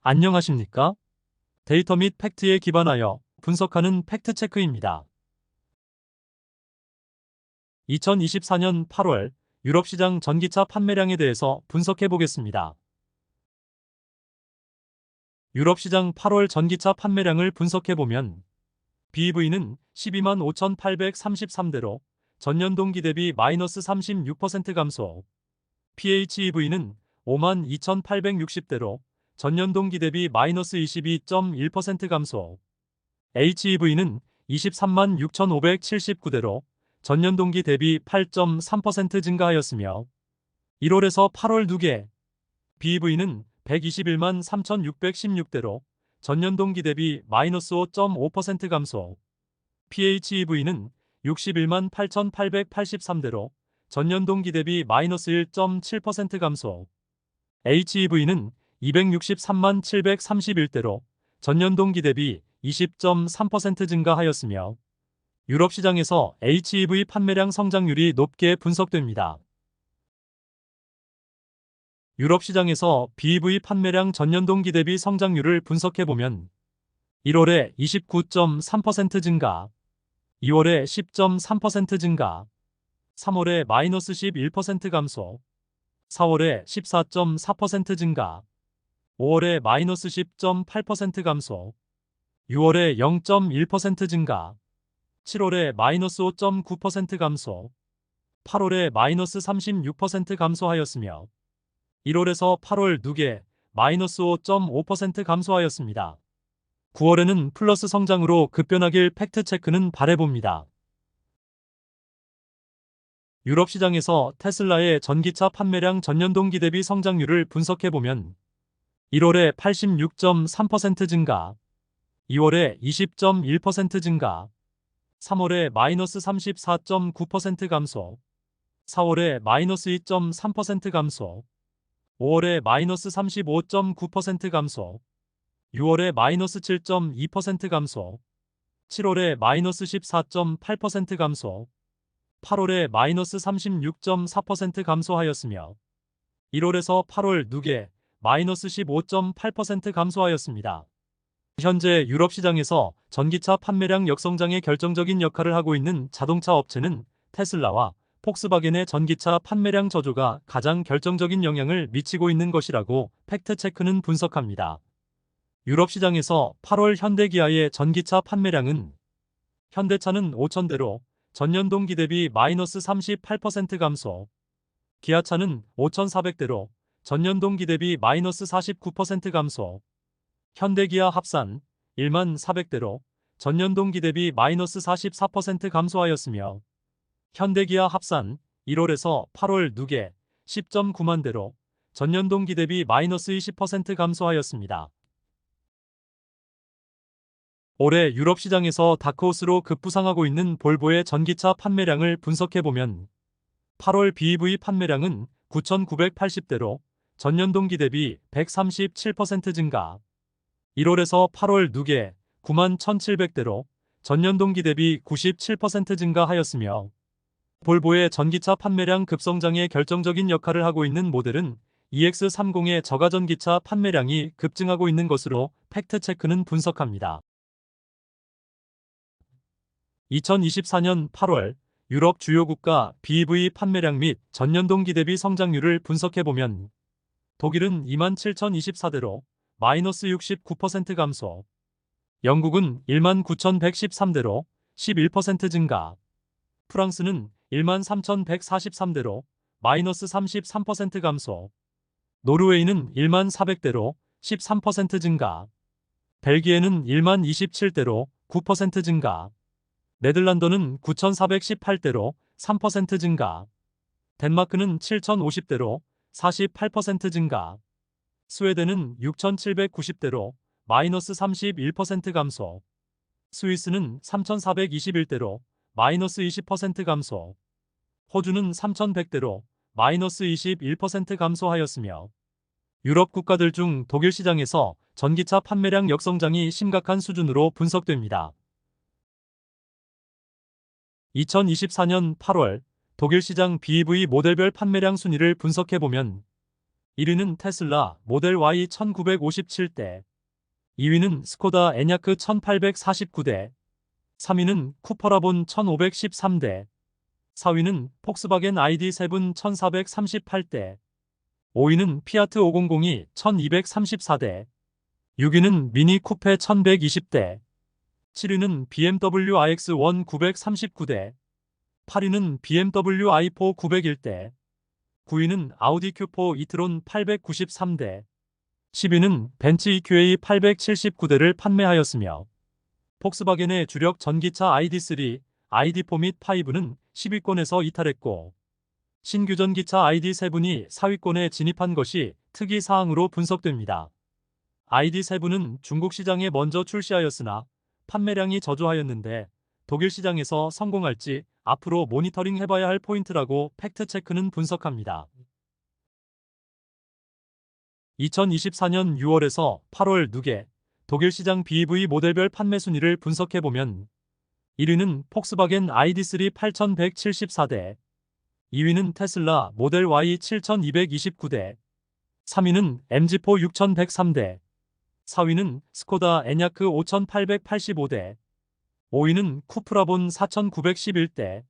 안녕하십니까? 데이터 및 팩트에 기반하여 분석하는 팩트체크입니다. 2024년 8월 유럽 시장 전기차 판매량에 대해서 분석해 보겠습니다. 유럽 시장 8월 전기차 판매량을 분석해 보면 BEV는 12만 5,833대로 전년 동기 대비 마이너스 36% 감소, PHEV는 5만 2,860대로 전년 동기 대비 마이너스 22.1% 감소, HEV는 23만 6,579대로 전년 동기 대비 8.3% 증가하였으며 1월에서 8월 2개 BEV는 121만 3,616대로 전년 동기 대비 마이너스 5.5% 감소, PHEV는 61만 8,883대로 전년 동기 대비 마이너스 1.7% 감소, HEV는 263만 731대로 전년 동기 대비 20.3% 증가하였으며 유럽 시장에서 HEV 판매량 성장률이 높게 분석됩니다. 유럽 시장에서 BEV 판매량 전년 동기 대비 성장률을 분석해보면 1월에 29.3% 증가, 2월에 10.3% 증가, 3월에 마이너스 11% 감소, 4월에 14.4% 증가, 5월에 마이너스 10.8% 감소, 6월에 0.1% 증가, 7월에 마이너스 5.9% 감소, 8월에 마이너스 36% 감소하였으며 1월에서 8월 2개 마이너스 5.5% 감소하였습니다. 9월에는 플러스 성장으로 급변하길 팩트체크는 바라봅니다. 유럽 시장에서 테슬라의 전기차 판매량 전년 동기 대비 성장률을 분석해보면 1월에 86.3% 증가, 2월에 20.1% 증가, 3월에 마이너스 34.9% 감소, 4월에 마이너스 2.3% 감소, 5월에 마이너스 35.9% 감소, 6월에 마이너스 7.2% 감소, 7월에 마이너스 14.8% 감소, 8월에 마이너스 36.4% 감소하였으며 1월에서 8월 2개 마이너스 15.8% 감소하였습니다. 현재 유럽 시장에서 전기차 판매량 역성장에 결정적인 역할을 하고 있는 자동차 업체는 테슬라와 폭스바겐의 전기차 판매량 저조가 가장 결정적인 영향을 미치고 있는 것이라고 팩트체크는 분석합니다. 유럽 시장에서 8월 현대기아의 전기차 판매량은 현대차는 5,000대로 전년 동기 대비 마이너스 38% 감소, 기아차는 5,400대로 전년 동기 대비 마이너스 49% 감소, 현대기아 합산 1만 400대로 전년 동기 대비 마이너스 44% 감소하였으며 현대기아 합산 1월에서 8월 2개 10.9만 대로 전년 동기 대비 마이너스 20% 감소하였습니다. 올해 유럽 시장에서 다크호스로 급부상하고 있는 볼보의 전기차 판매량을 분석해보면 8월 BEV 판매량은 9,980대로 전년 동기 대비 137% 증가, 1월에서 8월 2개 9만 1,700대로 전년 동기 대비 97% 증가하였으며 볼보의 전기차 판매량 급성장에 결정적인 역할을 하고 있는 모델은 EX30의 저가전기차 판매량이 급증하고 있는 것으로 팩트체크는 분석합니다. 2024년 8월 유럽 주요 국가 BEV 판매량 및 전년 동기 대비 성장률을 분석해보면 독일은 27,024대로 마이너스 69% 감소, 영국은 19,113대로 11% 증가, 프랑스는 13,143대로 마이너스 33% 감소, 노르웨이는 14,000대로 13% 증가, 벨기에는 10,027대로 9% 증가, 네덜란드는 9,418대로 3% 증가, 덴마크는 7,050대로 48% 증가, 스웨덴은 6,790대로 마이너스 31% 감소, 스위스는 3,421대로 마이너스 20% 감소, 호주는 3,100대로 마이너스 21% 감소하였으며 유럽 국가들 중 독일 시장에서 전기차 판매량 역성장이 심각한 수준으로 분석됩니다. 2024년 8월 독일 시장 BEV 모델별 판매량 순위를 분석해보면 1위는 테슬라 모델 Y 1957대, 2위는 스코다 에냐크 1849대, 3위는 쿠퍼라본 1513대, 4위는 폭스바겐 ID7 1438대, 5위는 피아트 500이 1234대, 6위는 미니 쿠페 1120대, 7위는 BMW iX1 939대, 8위는 BMW i4 901대, 9위는 아우디 Q4 이트론 893대, 10위는 벤츠 EQA 879대를 판매하였으며 폭스바겐의 주력 전기차 ID3, ID4 및 5는 10위권에서 이탈했고 신규 전기차 ID7이 4위권에 진입한 것이 특이사항으로 분석됩니다. ID7은 중국 시장에 먼저 출시하였으나 판매량이 저조하였는데 독일 시장에서 성공할지 앞으로 모니터링 해봐야 할 포인트라고 팩트체크는 분석합니다. 2024년 6월에서 8월 누계 독일 시장 BEV 모델별 판매 순위를 분석해보면 1위는 폭스바겐 ID3 8174대, 2위는 테슬라 모델 Y 7229대, 3위는 MG4 6103대, 4위는 스코다 에냐크 5885대, 5위는 쿠프라본 4911대,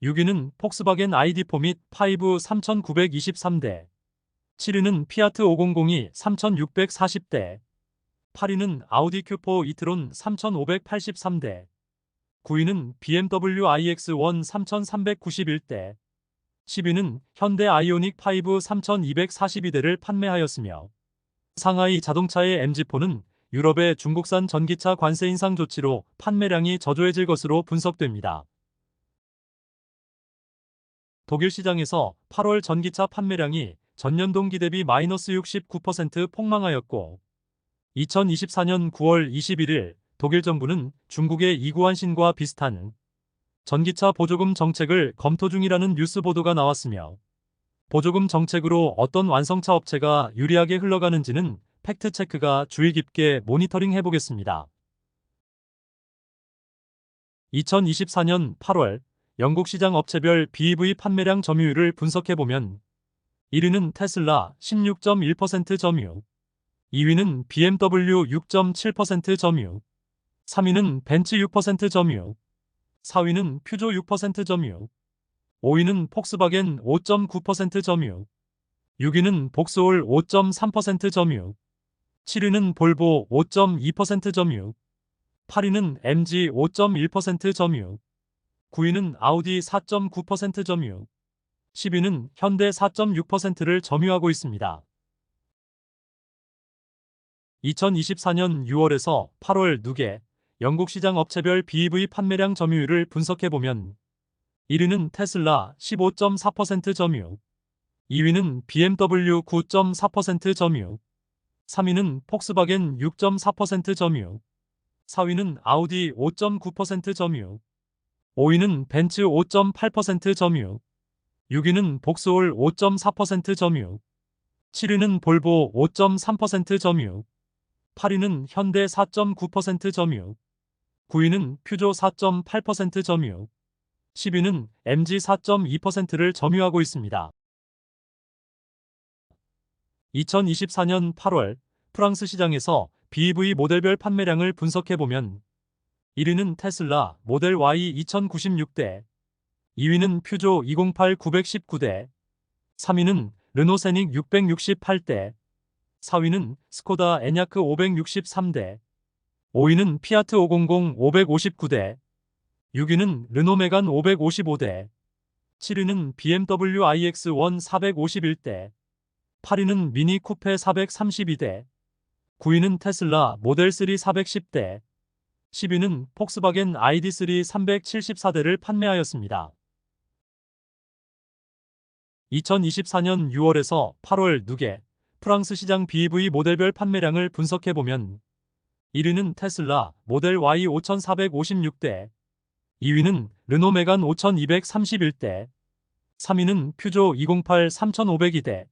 6위는 폭스바겐 ID4 및 5 3923대, 7위는 피아트 500이 3640대, 8위는 아우디 Q4 이트론 3583대, 9위는 BMW iX1 3391대, 10위는 현대 아이오닉 5 3242대를 판매하였으며 상하이 자동차의 MG4는 유럽의 중국산 전기차 관세 인상 조치로 판매량이 저조해질 것으로 분석됩니다. 독일 시장에서 8월 전기차 판매량이 전년 동기 대비 마이너스 69% 폭망하였고 2024년 9월 21일 독일 정부는 중국의 이구안신과 비슷한 전기차 보조금 정책을 검토 중이라는 뉴스 보도가 나왔으며 보조금 정책으로 어떤 완성차 업체가 유리하게 흘러가는지는 팩트체크가 주의 깊게 모니터링 해보겠습니다. 2024년 8월 영국 시장 업체별 BEV 판매량 점유율을 분석해보면 1위는 테슬라 16.1% 점유, 2위는 BMW 6.7% 점유, 3위는 벤츠 6% 점유, 4위는 퓨조 6% 점유, 5위는 폭스바겐 5.9% 점유, 6위는 복스올 5.3% 점유, 7위는 볼보 5.2% 점유, 8위는 MG 5.1% 점유, 9위는 아우디 4.9% 점유, 10위는 현대 4.6%를 점유하고 있습니다. 2024년 6월에서 8월 누계 영국 시장 업체별 BEV 판매량 점유율을 분석해보면 1위는 테슬라 15.4% 점유, 2위는 BMW 9.4% 점유, 3위는 폭스바겐 6.4% 점유, 4위는 아우디 5.9% 점유, 5위는 벤츠 5.8% 점유, 6위는 복스올 5.4% 점유, 7위는 볼보 5.3% 점유, 8위는 현대 4.9% 점유, 9위는 퓨조 4.8% 점유, 10위는 MG 4.2%를 점유하고 있습니다. 2024년 8월 프랑스 시장에서 BEV 모델별 판매량을 분석해보면 1위는 테슬라 모델 Y 2096대, 2위는 퓨조 208 919대, 3위는 르노 세닉 668대, 4위는 스코다 에냐크 563대, 5위는 피아트 500 559대, 6위는 르노 메간 555대, 7위는 BMW iX1 451대, 8위는 미니 쿠페 432대, 9위는 테슬라 모델 3 410대, 10위는 폭스바겐 ID3 374대를 판매하였습니다. 2024년 6월에서 8월 누계 프랑스 시장 BEV 모델별 판매량을 분석해보면 1위는 테슬라 모델 Y 5456대, 2위는 르노 메간 5231대, 3위는 퓨조 208 3502대,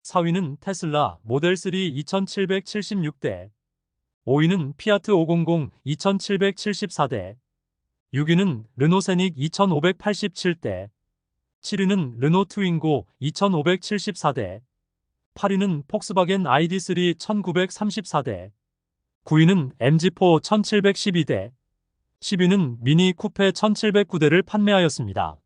4위는 테슬라 모델 3 2776대, 5위는 피아트 500 2774대, 6위는 르노 세닉 2587대, 7위는 르노 트윙고 2574대, 8위는 폭스바겐 ID3 1934대, 9위는 MG4 1712대, 10위는 미니 쿠페 1709대를 판매하였습니다.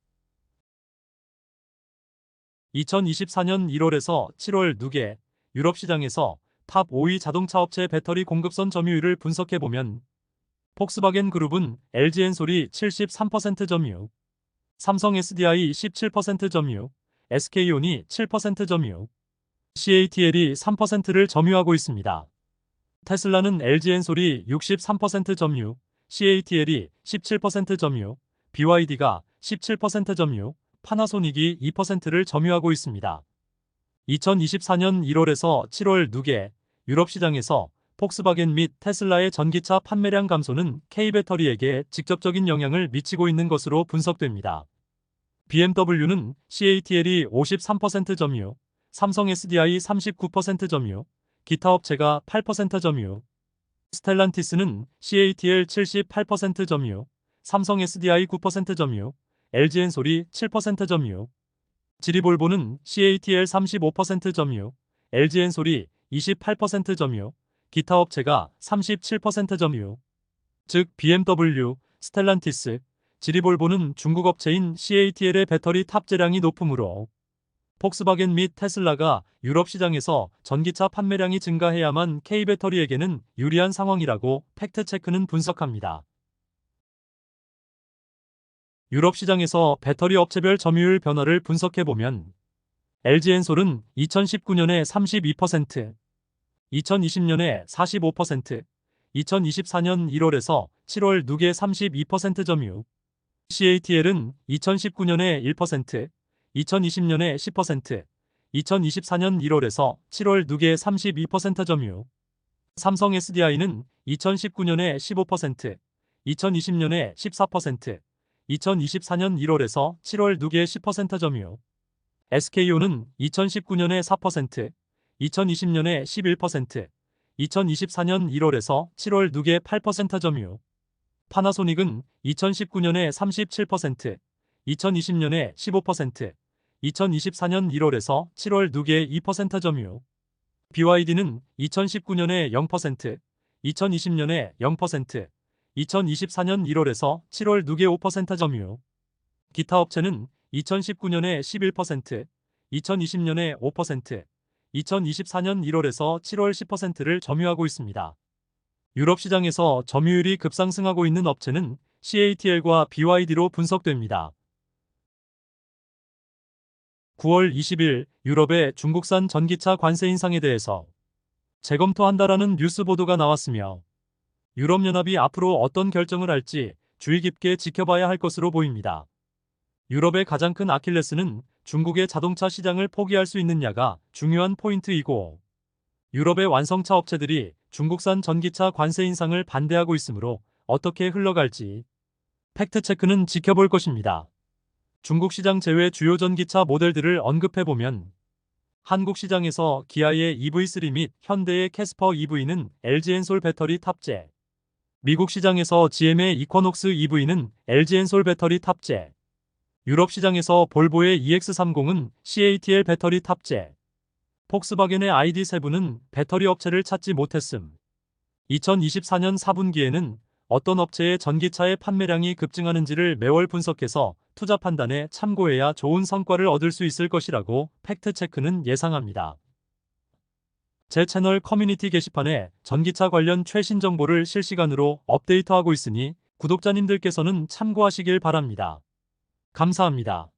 2024년 1월에서 7월 누계 유럽 시장에서 탑 5위 자동차 업체 배터리 공급선 점유율을 분석해보면 폭스바겐 그룹은 LG 엔솔이 73% 점유, 삼성 SDI 17% 점유, SK온이 7% 점유, CATL이 3%를 점유하고 있습니다. 테슬라는 LG 엔솔이 63% 점유, CATL이 17% 점유, BYD가 17% 점유, 파나소닉이 2%를 점유하고 있습니다. 2024년 1월에서 7월 누계 유럽 시장에서 폭스바겐 및 테슬라의 전기차 판매량 감소는 K배터리에게 직접적인 영향을 미치고 있는 것으로 분석됩니다. BMW는 CATL이 53% 점유, 삼성 SDI 39% 점유, 기타 업체가 8% 점유, 스텔란티스는 CATL 78% 점유, 삼성 SDI 9% 점유, LG 엔솔이 7% 점유, 지리볼보는 CATL 35% 점유, LG 엔솔이 28% 점유, 기타 업체가 37% 점유. 즉 BMW, 스텔란티스, 지리볼보는 중국 업체인 CATL의 배터리 탑재량이 높으므로 폭스바겐 및 테슬라가 유럽 시장에서 전기차 판매량이 증가해야만 K배터리에게는 유리한 상황이라고 팩트체크는 분석합니다. 유럽 시장에서 배터리 업체별 점유율 변화를 분석해보면 LG 엔솔은 2019년에 32%, 2020년에 45%, 2024년 1월에서 7월 누계 32% 점유, CATL은 2019년에 1%, 2020년에 10%, 2024년 1월에서 7월 누계 32% 점유, 삼성 SDI는 2019년에 15%, 2020년에 14%, 2024년 1월에서 7월 누계 10% 점유, SK온은 2019년에 4%, 2020년에 11%, 2024년 1월에서 7월 누계 8% 점유, 파나소닉은 2019년에 37%, 2020년에 15%, 2024년 1월에서 7월 누계 2% 점유, BYD는 2019년에 0%, 2020년에 0%, 2024년 1월에서 7월 누계 5% 점유, 기타 업체는 2019년에 11%, 2020년에 5%, 2024년 1월에서 7월 10%를 점유하고 있습니다. 유럽 시장에서 점유율이 급상승하고 있는 업체는 CATL과 BYD로 분석됩니다. 9월 20일 유럽의 중국산 전기차 관세 인상에 대해서 재검토한다라는 뉴스 보도가 나왔으며 유럽연합이 앞으로 어떤 결정을 할지 주의 깊게 지켜봐야 할 것으로 보입니다. 유럽의 가장 큰 아킬레스는 중국의 자동차 시장을 포기할 수 있느냐가 중요한 포인트이고 유럽의 완성차 업체들이 중국산 전기차 관세 인상을 반대하고 있으므로 어떻게 흘러갈지 팩트체크는 지켜볼 것입니다. 중국 시장 제외 주요 전기차 모델들을 언급해보면 한국 시장에서 기아의 EV3 및 현대의 캐스퍼 EV는 LG 엔솔 배터리 탑재, 미국 시장에서 GM의 이쿼녹스 EV는 LG 엔솔 배터리 탑재, 유럽 시장에서 볼보의 EX30은 CATL 배터리 탑재, 폭스바겐의 ID7은 배터리 업체를 찾지 못했음. 2024년 4분기에는 어떤 업체의 전기차의 판매량이 급증하는지를 매월 분석해서 투자 판단에 참고해야 좋은 성과를 얻을 수 있을 것이라고 팩트체크는 예상합니다. 제 채널 커뮤니티 게시판에 전기차 관련 최신 정보를 실시간으로 업데이트하고 있으니 구독자님들께서는 참고하시길 바랍니다. 감사합니다.